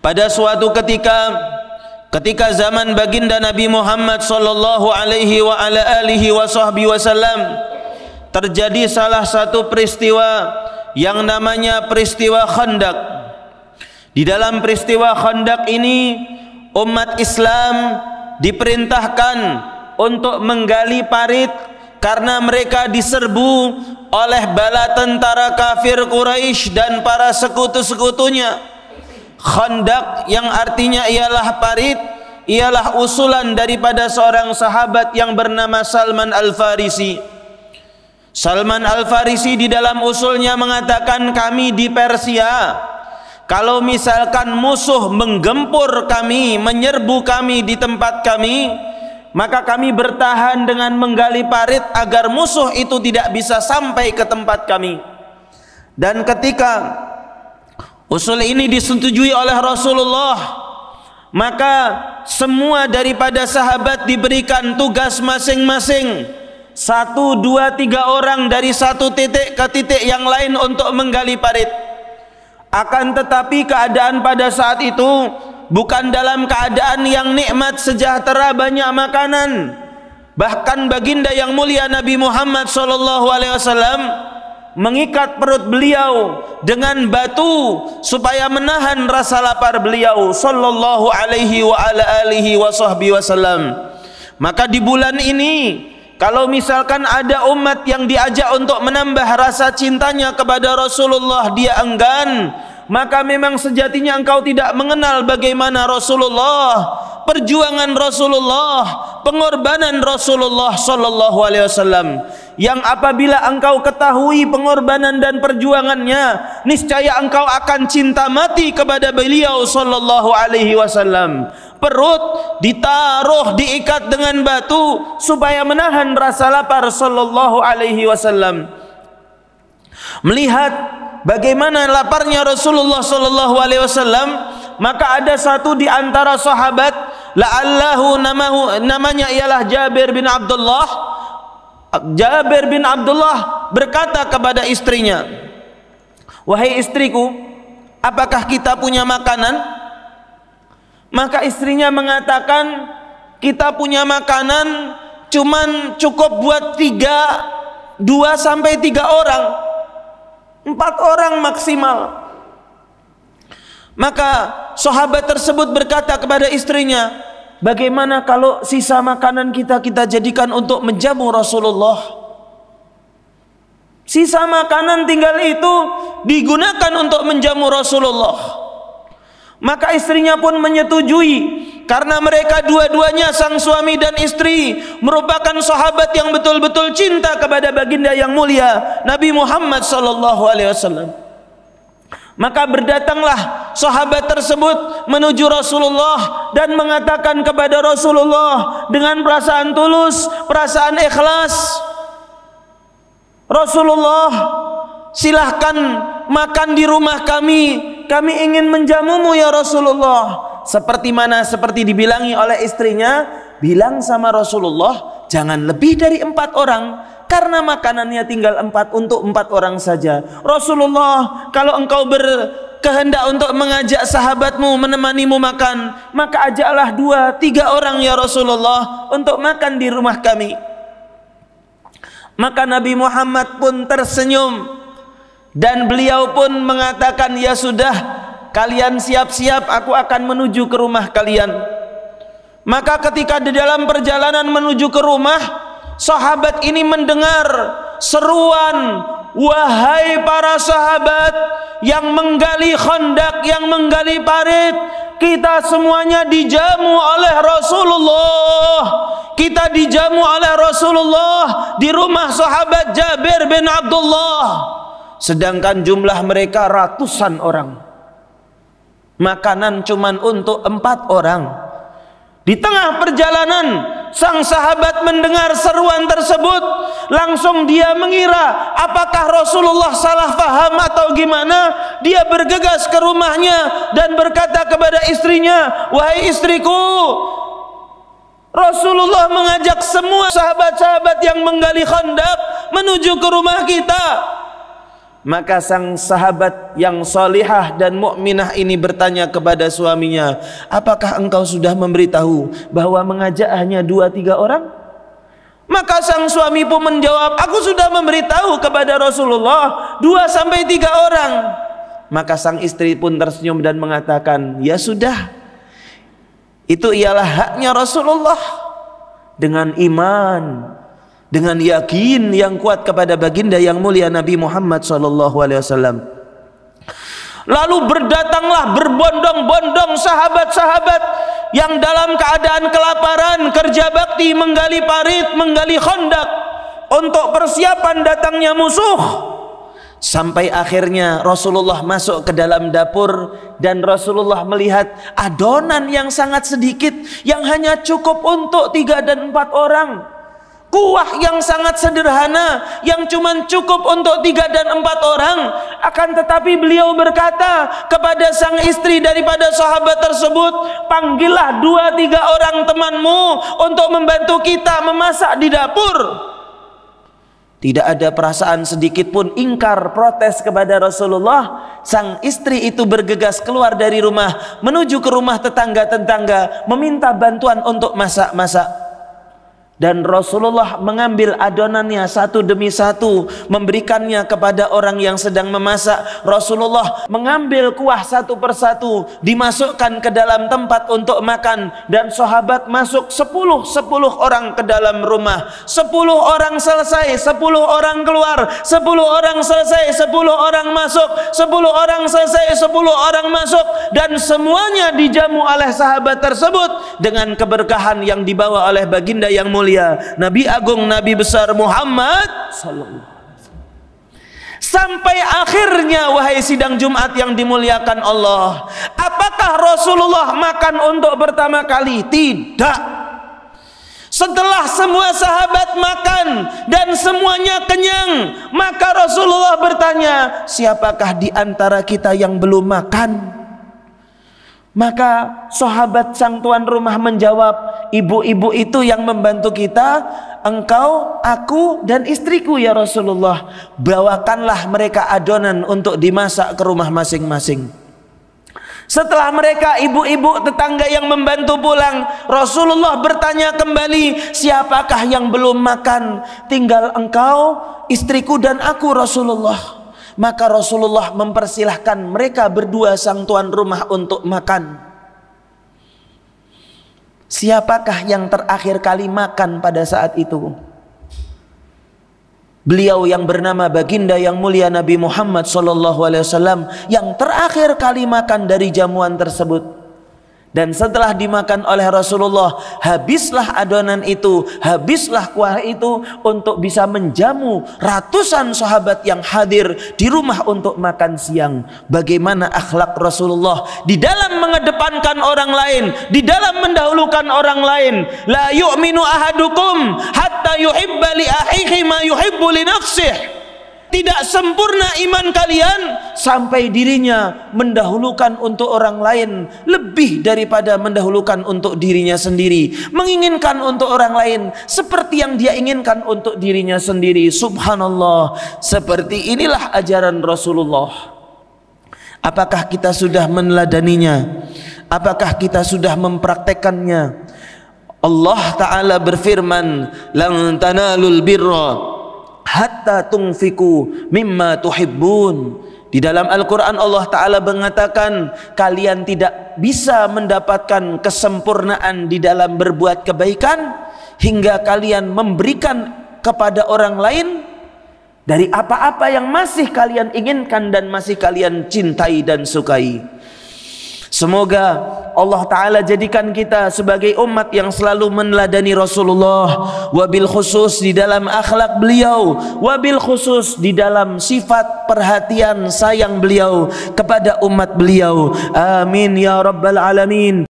pada suatu ketika zaman baginda Nabi Muhammad sallallahu alaihi wa ala alihi wasallam, terjadi salah satu peristiwa yang namanya peristiwa Khandaq. Di dalam peristiwa Khandaq ini umat Islam diperintahkan untuk menggali parit karena mereka diserbu oleh bala tentara kafir Quraisy dan para sekutu-sekutunya. Khandaq yang artinya ialah parit, ialah usulan daripada seorang sahabat yang bernama Salman Al-Farisi. Salman Al-Farisi di dalam usulnya mengatakan, kami di Persia, kalau misalkan musuh menggempur kami, menyerbu kami di tempat kami, maka kami bertahan dengan menggali parit agar musuh itu tidak bisa sampai ke tempat kami. Dan ketika usul ini disetujui oleh Rasulullah, maka semua daripada sahabat diberikan tugas masing-masing, 1, 2, 3 orang dari satu titik ke titik yang lain untuk menggali parit. Akan tetapi keadaan pada saat itu bukan dalam keadaan yang nikmat, sejahtera, banyak makanan. Bahkan baginda yang mulia Nabi Muhammad SAW mengikat perut beliau dengan batu supaya menahan rasa lapar beliau sallallahu alaihi wa ala alihi wasallam. Maka di bulan ini, kalau misalkan ada umat yang diajak untuk menambah rasa cintanya kepada Rasulullah, dia enggan, maka memang sejatinya engkau tidak mengenal bagaimana Rasulullah, perjuangan Rasulullah, pengorbanan Rasulullah sallallahu alaihi wasallam. Yang apabila engkau ketahui pengorbanan dan perjuangannya, niscaya engkau akan cinta mati kepada beliau sallallahu alaihi wasallam. Perut ditaruh, diikat dengan batu supaya menahan rasa lapar sallallahu alaihi wasallam. Melihat bagaimana laparnya Rasulullah sallallahu alaihi wasallam, maka ada satu di antara sahabat, la'allahu namanya ialah Jabir bin Abdullah. Jabir bin Abdullah berkata kepada istrinya, wahai istriku, apakah kita punya makanan? Maka istrinya mengatakan, kita punya makanan cuman cukup buat 2 sampai 3 orang, 4 orang maksimal. Maka sahabat tersebut berkata kepada istrinya, bagaimana kalau sisa makanan kita jadikan untuk menjamu Rasulullah? Sisa makanan tinggal itu digunakan untuk menjamu Rasulullah. Maka istrinya pun menyetujui, karena mereka dua-duanya, sang suami dan istri, merupakan sahabat yang betul-betul cinta kepada baginda yang mulia Nabi Muhammad SAW. Maka berdatanglah sahabat tersebut menuju Rasulullah dan mengatakan kepada Rasulullah dengan perasaan tulus, perasaan ikhlas, Rasulullah, silahkan makan di rumah kami ingin menjamumu ya Rasulullah. Seperti dibilangi oleh istrinya, bilang sama Rasulullah, jangan lebih dari 4 orang, karena makanannya tinggal 4 untuk 4 orang saja. Rasulullah, kalau engkau berkehendak untuk mengajak sahabatmu menemanimu makan, maka ajaklah 2, 3 orang ya Rasulullah untuk makan di rumah kami. Maka Nabi Muhammad pun tersenyum dan beliau pun mengatakan, ya sudah, kalian siap-siap, aku akan menuju ke rumah kalian. Maka ketika di dalam perjalanan menuju ke rumah, sahabat ini mendengar seruan, wahai para sahabat yang menggali Khandaq, yang menggali parit, kita semuanya dijamu oleh Rasulullah. Kita dijamu oleh Rasulullah di rumah sahabat Jabir bin Abdullah. Sedangkan jumlah mereka ratusan orang. Makanan cuman untuk 4 orang. Di tengah perjalanan, sang sahabat mendengar seruan tersebut, langsung dia mengira apakah Rasulullah salah faham atau gimana. Dia bergegas ke rumahnya dan berkata kepada istrinya, wahai istriku, Rasulullah mengajak semua sahabat-sahabat yang menggali Khandaq menuju ke rumah kita. Maka sang sahabat yang salihah dan mukminah ini bertanya kepada suaminya, apakah engkau sudah memberitahu bahwa mengajak hanya 2-3 orang? Maka sang suami pun menjawab, aku sudah memberitahu kepada Rasulullah 2-3 orang. Maka sang istri pun tersenyum dan mengatakan, ya sudah, itu ialah haknya Rasulullah. Dengan iman, dengan yakin yang kuat kepada baginda yang mulia Nabi Muhammad SAW. Lalu berdatanglah berbondong-bondong sahabat-sahabat yang dalam keadaan kelaparan, kerja bakti, menggali parit, menggali khandak untuk persiapan datangnya musuh. Sampai akhirnya Rasulullah masuk ke dalam dapur dan Rasulullah melihat adonan yang sangat sedikit yang hanya cukup untuk 3 dan 4 orang. Kuah yang sangat sederhana yang cuma cukup untuk 3 dan 4 orang. Akan tetapi beliau berkata kepada sang istri daripada sahabat tersebut, panggillah 2-3 orang temanmu untuk membantu kita memasak di dapur. Tidak ada perasaan sedikit pun ingkar protes kepada Rasulullah. Sang istri itu bergegas keluar dari rumah menuju ke rumah tetangga-tetangga meminta bantuan untuk masak-masak. Dan Rasulullah mengambil adonannya satu demi satu, memberikannya kepada orang yang sedang memasak. Rasulullah mengambil kuah satu persatu, dimasukkan ke dalam tempat untuk makan. Dan sahabat masuk 10 orang ke dalam rumah. 10 orang selesai, 10 orang keluar, 10 orang selesai, 10 orang masuk, 10 orang selesai, 10 orang masuk. Dan semuanya dijamu oleh sahabat tersebut dengan keberkahan yang dibawa oleh baginda yang mulia Nabi Agung, Nabi besar Muhammad sallallahu alaihi wasallam. Sampai akhirnya, wahai sidang Jumat yang dimuliakan Allah, apakah Rasulullah makan untuk pertama kali? Tidak. Setelah semua sahabat makan dan semuanya kenyang, maka Rasulullah bertanya, siapakah di antara kita yang belum makan? Maka sahabat sang tuan rumah menjawab, ibu-ibu itu yang membantu kita, engkau, aku, dan istriku ya Rasulullah. Bawakanlah mereka adonan untuk dimasak ke rumah masing-masing. Setelah mereka ibu-ibu tetangga yang membantu pulang, Rasulullah bertanya kembali, siapakah yang belum makan? Tinggal engkau, istriku, dan aku Rasulullah. Maka Rasulullah mempersilahkan mereka berdua sang tuan rumah untuk makan. Siapakah yang terakhir kali makan pada saat itu? Beliau yang bernama baginda yang mulia Nabi Muhammad SAW yang terakhir kali makan dari jamuan tersebut. Dan setelah dimakan oleh Rasulullah, habislah adonan itu, habislah kuah itu untuk bisa menjamu ratusan sahabat yang hadir di rumah untuk makan siang. Bagaimana akhlak Rasulullah di dalam mengedepankan orang lain, di dalam mendahulukan orang lain. La yu'minu ahadukum hatta yuhibba li akhihi ma yuhibbu li nafsihi. Tidak sempurna iman kalian sampai dirinya mendahulukan untuk orang lain lebih daripada mendahulukan untuk dirinya sendiri, menginginkan untuk orang lain seperti yang dia inginkan untuk dirinya sendiri. Subhanallah, seperti inilah ajaran Rasulullah. Apakah kita sudah meneladaninya? Apakah kita sudah mempraktekannya? Allah Ta'ala berfirman, lan tanalul birra hatta tunfiku mimma tuhibbun. Di dalam Al-Quran Allah Ta'ala mengatakan, kalian tidak bisa mendapatkan kesempurnaan di dalam berbuat kebaikan hingga kalian memberikan kepada orang lain dari apa-apa yang masih kalian inginkan dan masih kalian cintai dan sukai. Semoga Allah Ta'ala jadikan kita sebagai umat yang selalu meneladani Rasulullah, wabil khusus di dalam akhlak beliau, wabil khusus di dalam sifat perhatian sayang beliau kepada umat beliau. Amin ya rabbal alamin.